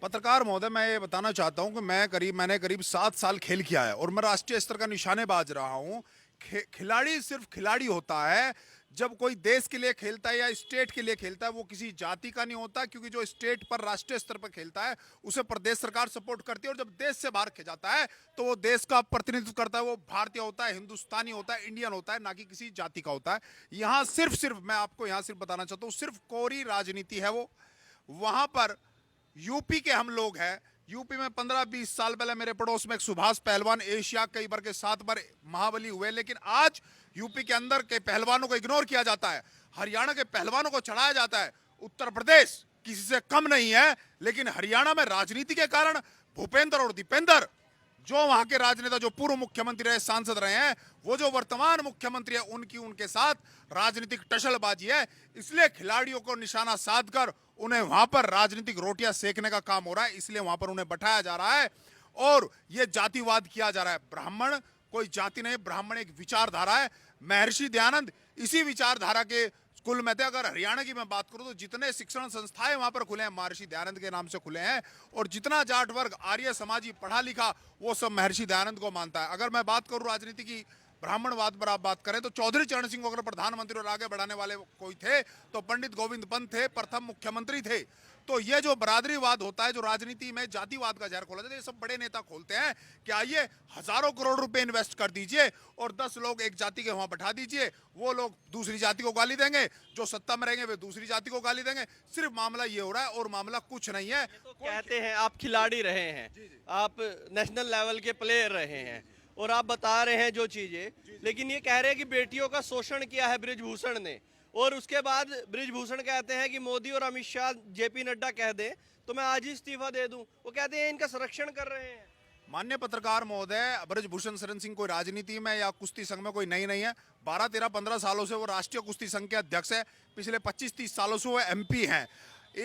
पत्रकार महोदय, मैं ये बताना चाहता हूं कि मैंने करीब 7 साल खेल किया है और मैं राष्ट्रीय स्तर का निशानेबाज रहा हूं। खिलाड़ी सिर्फ खिलाड़ी होता है जब कोई देश के लिए खेलता है या स्टेट के लिए खेलता है। वो किसी जाति का नहीं होता, क्योंकि जो स्टेट पर राष्ट्रीय स्तर पर खेलता है उसे प्रदेश सरकार सपोर्ट करती है, और जब देश से बाहर जाता है तो वो देश का प्रतिनिधित्व करता है। वो भारतीय होता है, हिंदुस्तानी होता है, इंडियन होता है, ना कि किसी जाति का होता है। यहाँ सिर्फ मैं आपको यहाँ सिर्फ बताना चाहता हूँ, सिर्फ कोरी राजनीति है वो। वहां पर यूपी के हम लोग हैं। यूपी में 15-20 साल पहले मेरे पड़ोस में एक सुभाष पहलवान एशिया कई बार के 7 बार महाबली हुए, लेकिन आज यूपी के अंदर के पहलवानों को इग्नोर किया जाता है। हरियाणा के पहलवानों को चढ़ाया जाता है। उत्तर प्रदेश किसी से कम नहीं है, लेकिन हरियाणा में राजनीति के कारण भूपेंद्र और दीपेंद्र, जो वहां के राजनेता, जो पूर्व मुख्यमंत्री रहे, सांसद रहे हैं, वो जो वर्तमान मुख्यमंत्री है, उनके साथ राजनीतिक टसलबाजी है। इसलिए खिलाड़ियों को निशाना साधकर उन्हें वहां पर राजनीतिक रोटियां सेकने का काम हो रहा है। इसलिए वहां पर उन्हें बैठाया जा रहा है और यह जातिवाद किया जा रहा है। ब्राह्मण कोई जाति नहीं, ब्राह्मण एक विचारधारा है। महर्षि दयानंद इसी विचारधारा के कुल में थे। अगर हरियाणा की मैं बात करूं तो जितने शिक्षण संस्थाएं वहां पर खुले हैं, महर्षि दयानंद के नाम से खुले हैं, और जितना जाट वर्ग आर्य समाजी पढ़ा लिखा, वो सब महर्षि दयानंद को मानता है। अगर मैं बात करूं राजनीति की, ब्राह्मणवाद पर आप बात करें तो चौधरी चरण सिंह को अगर प्रधानमंत्री और आगे बढ़ाने वाले कोई थे तो पंडित गोविंद पंत थे, प्रथम मुख्यमंत्री थे। तो ये जो बरादरीवाद होता है, जो राजनीति में जातिवाद का जहर खोला जाता है, ये सब बड़े नेता खोलते हैं कि आइए हजारों करोड़ रुपए इन्वेस्ट कर दीजिए और 10 लोग एक जाति के वहां बैठा दीजिए। वो लोग दूसरी जाति को गाली देंगे, जो सत्ता में रहेंगे वे दूसरी जाति को गाली देंगे। सिर्फ मामला ये हो रहा है और मामला कुछ नहीं है। तो कहते हैं आप खिलाड़ी रहे हैं, आप नेशनल लेवल के प्लेयर रहे हैं और आप बता रहे हैं जो चीजें, लेकिन ये कह रहे हैं कि बेटियों का शोषण किया है बृजभूषण ने, और उसके बाद बृजभूषण कहते हैं कि मोदी और अमित शाह जेपी नड्डा कह दें तो मैं आज ही इस्तीफा दे दूं। वो कहते हैं इनका संरक्षण कर रहे हैं। मान्य पत्रकार महोदय, बृजभूषण शरण सिंह कोई राजनीति में या कुश्ती संघ में कोई नई नहीं है। 12, 13, 15 सालों से वो राष्ट्रीय कुश्ती संघ के अध्यक्ष है। पिछले 25-30 सालों से वो एमपी हैं।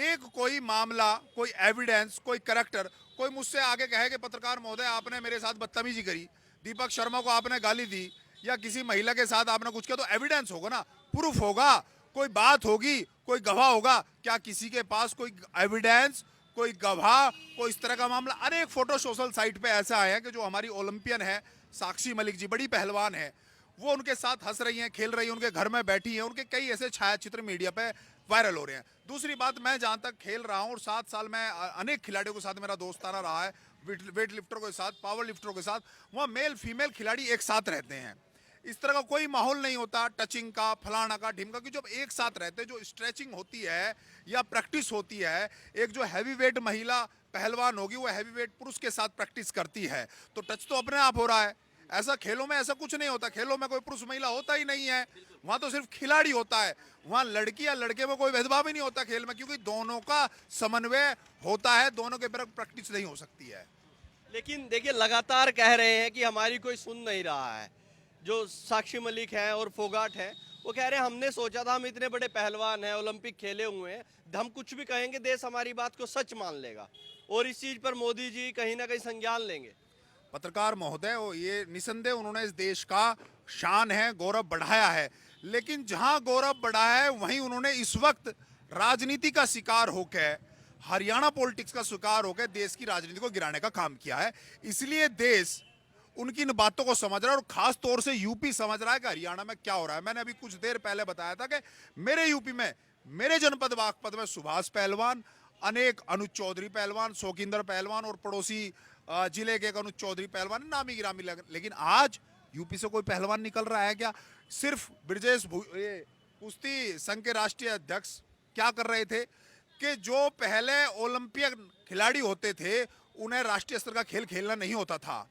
एक कोई मामला, कोई एविडेंस, कोई करेक्टर, कोई मुझसे आगे कहे कि पत्रकार महोदय आपने मेरे साथ बदतमीजी करी, दीपक शर्मा को आपने गाली दी, या किसी महिला के साथ आपने कुछ किया, तो एविडेंस होगा ना, प्रूफ होगा, कोई बात होगी, कोई गवाह होगा। क्या किसी के पास कोई एविडेंस, कोई गवाह, कोई इस तरह का मामला? अनेक फोटो सोशल साइट पे ऐसे आए हैं कि जो हमारी ओलंपियन है साक्षी मलिक जी, बड़ी पहलवान है, वो उनके साथ हंस रही हैं, खेल रही हैं, उनके घर में बैठी हैं। उनके कई ऐसे छायाचित्र मीडिया पे वायरल हो रहे हैं। दूसरी बात, मैं जहां तक खेल रहा हूं और 7 साल में अनेक खिलाड़ियों के साथ मेरा दोस्ताना रहा है, वेट लिफ्टरों के साथ, पावर लिफ्टरों के साथ, वहाँ मेल फीमेल खिलाड़ी एक साथ रहते हैं। इस तरह का कोई माहौल नहीं होता टचिंग का, फलाना का, ढिमका की। जब एक साथ रहते हैं, जो स्ट्रेचिंग होती है या प्रैक्टिस होती है, एक जो हैवी वेट महिला पहलवान होगी वो हैवी वेट पुरुष के साथ प्रैक्टिस करती है, तो टच तो अपने आप हो रहा है। ऐसा खेलों में ऐसा कुछ नहीं होता। खेलों में कोई पुरुष महिला होता ही नहीं है, वहां तो सिर्फ खिलाड़ी होता है। वहां लड़की या लड़के में कोई भेदभाव ही नहीं होता खेल में, क्योंकि दोनों का समन्वय होता है, दोनों के बिना प्रैक्टिस नहीं हो सकती है। लेकिन देखिए लगातार कह रहे हैं कि हमारी कोई सुन नहीं रहा है। जो साक्षी मलिक हैं और फोगाट हैं, वो कह रहे हैं हमने सोचा था हम इतने बड़े पहलवान हैं, ओलंपिक खेले हुए हैं, हम कुछ भी कहेंगे देश हमारी बात को सच मान लेगा, और इस चीज पर मोदी जी कहीं ना कहीं संज्ञान लेंगे। पत्रकार महोदय, ये निसंदेह उन्होंने इस देश का शान है, गौरव बढ़ाया है, लेकिन जहां गौरव बढ़ा है वहीं उन्होंने इस वक्त राजनीति का शिकार होकर, हरियाणा पॉलिटिक्स का शिकार होकर देश की राजनीति को गिराने का काम किया है। इसलिए देश उनकी इन बातों को समझ रहा है, और खास तौर से यूपी समझ रहा है कि हरियाणा में क्या हो रहा है। मैंने अभी कुछ देर पहले बताया था कि मेरे यूपी में, मेरे जनपद बागपत में सुभाष पहलवान, अनेक अनुज चौधरी पहलवान, शौकिंदर पहलवान, और पड़ोसी जिले के एक अनुज चौधरी पहलवान, नामी गिरामी लेकिन आज यूपी से कोई पहलवान निकल रहा है क्या? सिर्फ ब्रजेश कुश्ती संघ के राष्ट्रीय अध्यक्ष क्या कर रहे थे कि जो पहले ओलंपिक खिलाड़ी होते थे उन्हें राष्ट्रीय स्तर का खेल खेलना नहीं होता था।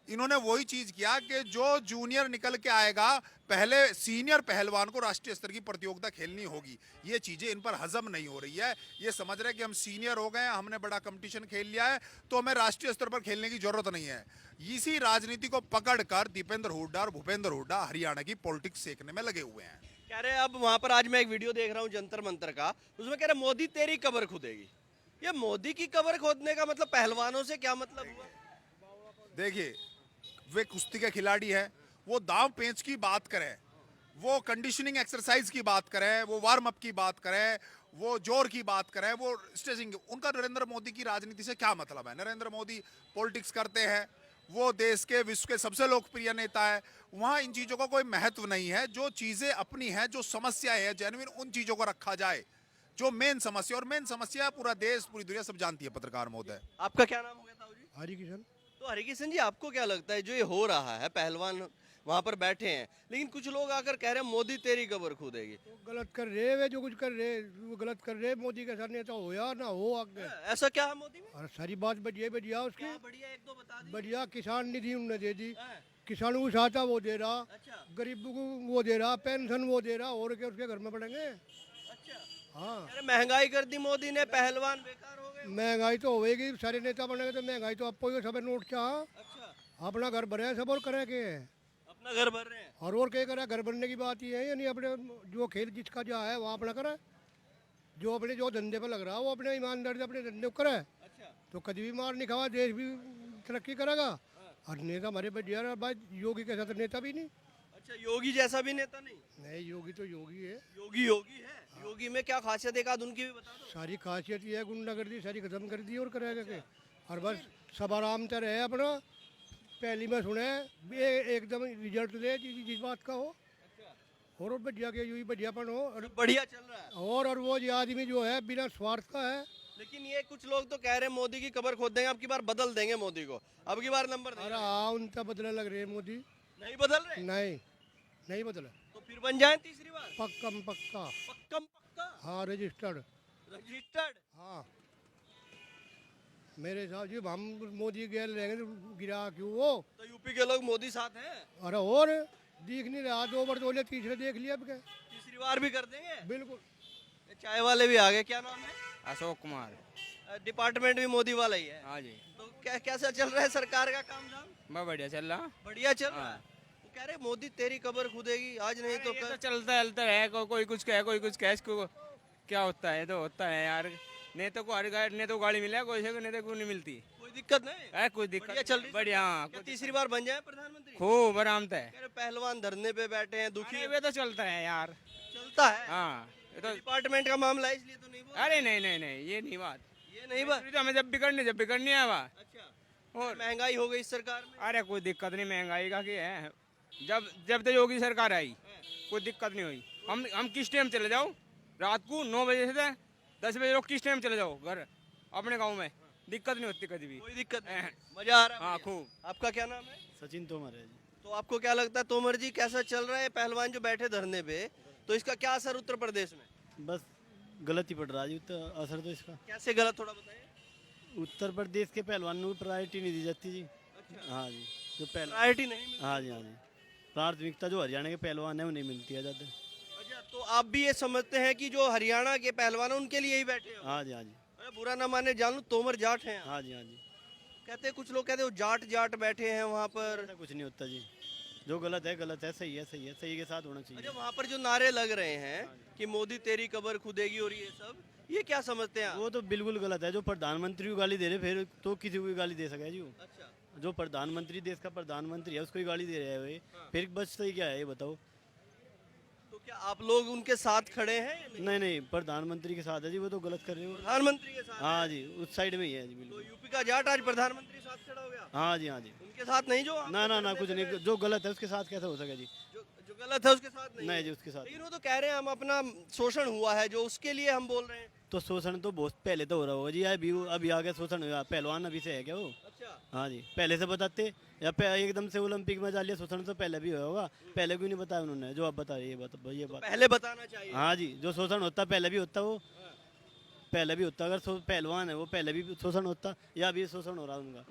इन्होंने वही चीज किया कि जो जूनियर निकल के आएगा, पहले सीनियर पहलवान को राष्ट्रीय स्तर की प्रतियोगिता खेलनी होगी। ये चीजें इन पर हजम नहीं हो रही है। ये समझ रहे हैं कि हम सीनियर हो गए, हमने बड़ा कंपटीशन खेल लिया है, तो हमें राष्ट्रीय स्तर पर खेलने की जरूरत नहीं है। इसी राजनीति को पकड़कर दीपेंद्र हुड्डा और भूपेंद्र हुड्डा हरियाणा की पॉलिटिक्स सेकने में लगे हुए हैं। कह रहे हैं, अब वहां पर आज मैं एक वीडियो देख रहा हूँ जंतर मंतर का, उसमें कह रहे मोदी तेरी कब्र खुदेगी। ये मोदी की कब्र खोदने का मतलब पहलवानों से क्या मतलब हुआ? देखिए, वे कुश्ती के खिलाड़ी हैं, वो दांव पेंच की बात करें, वो कंडीशनिंग एक्सरसाइज की बात करें, वो वार्म अप की बात करें, वो जोर की बात करें, वो स्टेजिंग, उनका नरेंद्र मोदी की राजनीति से क्या मतलब है? नरेंद्र मोदी पॉलिटिक्स करते हैं, वो देश के विश्व के सबसे लोकप्रिय नेता है, वहाँ इन चीज़ों का कोई महत्व नहीं है। जो चीज़ें अपनी हैं, जो समस्या है जेन्युइन, उन चीज़ों को रखा जाए, जो मेन समस्या, और मेन समस्या पूरा देश पूरी दुनिया सब जानती है, पत्रकार महोदय। आपका क्या नाम हो गया ताऊ जी? हरी किशन। तो हरिकिशन जी, आपको क्या लगता है जो ये हो रहा है, पहलवान वहां पर बैठे हैं, लेकिन कुछ लोग आकर कह रहे हैं मोदी तेरी कबर खुदेगी। वो गलत कर रहे वे, जो कुछ कर रहे वो गलत कर रहे। मोदी के साथ नेता हो या ना हो आगे। ऐसा क्या है मोदी में? और सारी बात बढ़िया बढ़िया उसकी। क्या बढ़िया, एक दो बता दी। बढ़िया किसान निधि उन्होंने दे दी, हाँ, किसानों को सहायता वो दे रहा, अच्छा गरीबों को वो दे रहा, पेंशन वो दे रहा, और के उसके घर में पड़ेंगे। अच्छा। हाँ, अरे महंगाई कर दी मोदी ने, पहलवान बेकार हो गए। महंगाई तो होएगी, सारे नेता बनेंगे तो महंगाई तो आपको ही सब नोट चाह अच्छा, अपना घर भरे सब और करे के। अपना घर भर रहे हैं। और क्या करे, घर बनने की बात ये है, यानी अपने जो खेल जिसका जो है वहाँ अपना करे, जो अपने जो धंधे पर लग रहा है वो अपने ईमानदारी से अपने धंधे को करे, अच्छा, तो कभी भी मार नहीं खावा, देश भी तरक्की करेगा। और नेता हमारे बढ़िया रहा, भाई योगी के साथ नेता भी नहीं। अच्छा, योगी जैसा भी नेता नहीं? नहीं, योगी तो योगी है। योगी योगी है। योगी में क्या खासियत, एक आध उनकी भी बता दो। सारी खासियत ये है, गुंडागर्दी सारी खत्म कर दी और करेगा के। और बस सब आराम से रहे अपना। पहली में सुने एकदम रिजल्ट दे जिस बात का हो, और बढ़िया के यूँ ही बढ़ियापन हो। बढ़िया चल रहा है। और वो ये आदमी जो है बिना स्वार्थ का है। लेकिन ये कुछ लोग तो कह रहे हैं मोदी की कबर खोद देंगे, अब की बार बदल देंगे मोदी को, अब की बार नंबर अरे हाँ, उनका बदला लग रहे हैं मोदी। नहीं बदल रहे, नहीं, नहीं बदला। तो फिर बन जाए तीसरी बार। पक्कम पक्का। पक्कम पक्का हाँ, रजिस्टर्ड। रजिस्टर्ड। हाँ, मेरे हिसाब से हम मोदी गैल रहेंगे तो गिरा क्यों वो। तो यूपी के लोग मोदी साथ हैं, अरे और दिख नहीं रहा, 2 बार बोले, तीसरे देख लिया अब क्या। तीसरी बार भी कर देंगे। बिल्कुल। ये चाय वाले भी आ गए, क्या नाम है? अशोक कुमार। डिपार्टमेंट भी मोदी वाला ही है। हाँ जी, तो क्या कैसा चल रहा है सरकार का काम धाम? बहुत बढ़िया चल रहा। बढ़िया चल रहा है। वो कह रहे मोदी तेरी कबर खुदेगी, आज नहीं तो ये तो कल। चलता है, कोई कुछ कहे, कोई कुछ कहे, इसको क्या होता है, तो होता है यार। नेता को हर नेता को गाड़ी मिले, कोई से नेता को नहीं मिलती। कोई दिक्कत नहीं है कोई दिक्कत बढ़िया चल रही बढ़िया। हाँ, क्या तीसरी बार बन जाए प्रधानमंत्री? खूब आराम है। कह रहे पहलवान धरने पे बैठे हैं, दुखी अरे वे तो चलता है यार। चलता है। हाँ, ये तो डिपार्टमेंट का मामला है इसलिए तो नहीं बोल। अरे नहीं, ये नहीं बात। ये नहीं बात। तो हमें जब बिगड़नी है वहाँ। अच्छा, और महंगाई हो गई इस सरकार में। अरे कोई दिक्कत नहीं, महंगाई का क्या है। जब तक योगी सरकार आई कोई दिक्कत नहीं हुई। हम किस टाइम चले जाओ, रात को 9 बजे से 10 बजे लोग किस टाइम चले जाओ घर अपने गांव में, दिक्कत नहीं होती कभी भी। कोई दिक्कत नहीं, मजा आ रहा है। हाँ, बढ़िया। खूब। आपका क्या नाम है? सचिन तोमर है जी। तो आपको क्या लगता है तोमर जी, कैसा चल रहा है पहलवान जो बैठे धरने पे, तो इसका क्या असर उत्तर प्रदेश में? बस गलत ही पड़ रहा है जी उत्तर असर तो इसका। कैसे गलत, थोड़ा बताइए। उत्तर प्रदेश के पहलवानों को प्रायोरिटी नहीं दी जाती जी। अच्छा, हाँ जी, जो पहल प्रायोरिटी नहीं मिलती। हाँ जी प्राथमिकता जो हरियाणा के पहलवान है उन्हें मिलती है ज़्यादा। अच्छा, तो आप भी ये समझते हैं कि जो हरियाणा के पहलवान हैं उनके लिए ही बैठे हो? हाँ जी। अरे बुरा ना माने, जान लूं तोमर जाट हैं आप। हाँ जी। कहते हैं कुछ लोग, कहते हैं वो जाट बैठे हैं वहाँ पर। ऐसा कुछ नहीं होता जी, जो गलत है, सही है, सही के साथ होना चाहिए। अच्छा, वहाँ पर जो नारे लग रहे हैं कि मोदी तेरी कबर खुदेगी और ये सब, ये क्या समझते हैं आप? वो तो बिल्कुल गलत है। जो प्रधानमंत्री को गाली दे रहे फिर तो किसी को भी गाली दे सके जी वो। अच्छा, जो प्रधानमंत्री, देश का प्रधानमंत्री है, उसको ही गाली दे रहे हैं वे, फिर बचता ही क्या है ये बताओ। तो क्या आप लोग उनके साथ खड़े हैं या नहीं? नहीं, प्रधानमंत्री के साथ है जी, वो तो गलत कर रहे हो। प्रधानमंत्री के साथ? हाँ जी, उस साइड में ही है जी तो बिल्कुल। यूपी का जाट आज प्रधानमंत्री साथ खड़ा हो गया? हाँ जी। उनके साथ नहीं, जो आप ना कुछ नहीं, जो गलत है उसके साथ कैसे हो सके जी। जो गलत है उसके साथ नहीं नहीं है। जी, उसके साथ। लेकिन वो तो कह रहे हैं हम अपना शोषण हुआ है जो, उसके लिए हम बोल रहे हैं। तो शोषण तो बहुत पहले तो हो रहा होगा जी, अभी आगे शोषण हुआ, पहलवान अभी से है क्या वो। अच्छा, हाँ जी, पहले से बताते या एकदम से ओलंपिक में डाल लिया, शोषण तो पहले भी हुआ होगा। पहले क्यों नहीं बताया उन्होंने, जो आप बता रहे ये बात। पहले बताना चाहिए। हाँ जी, जो शोषण होता पहले भी होता, वो पहले भी होता। अगर पहलवान है वो पहले भी शोषण होता, या अभी शोषण हो रहा है उनका।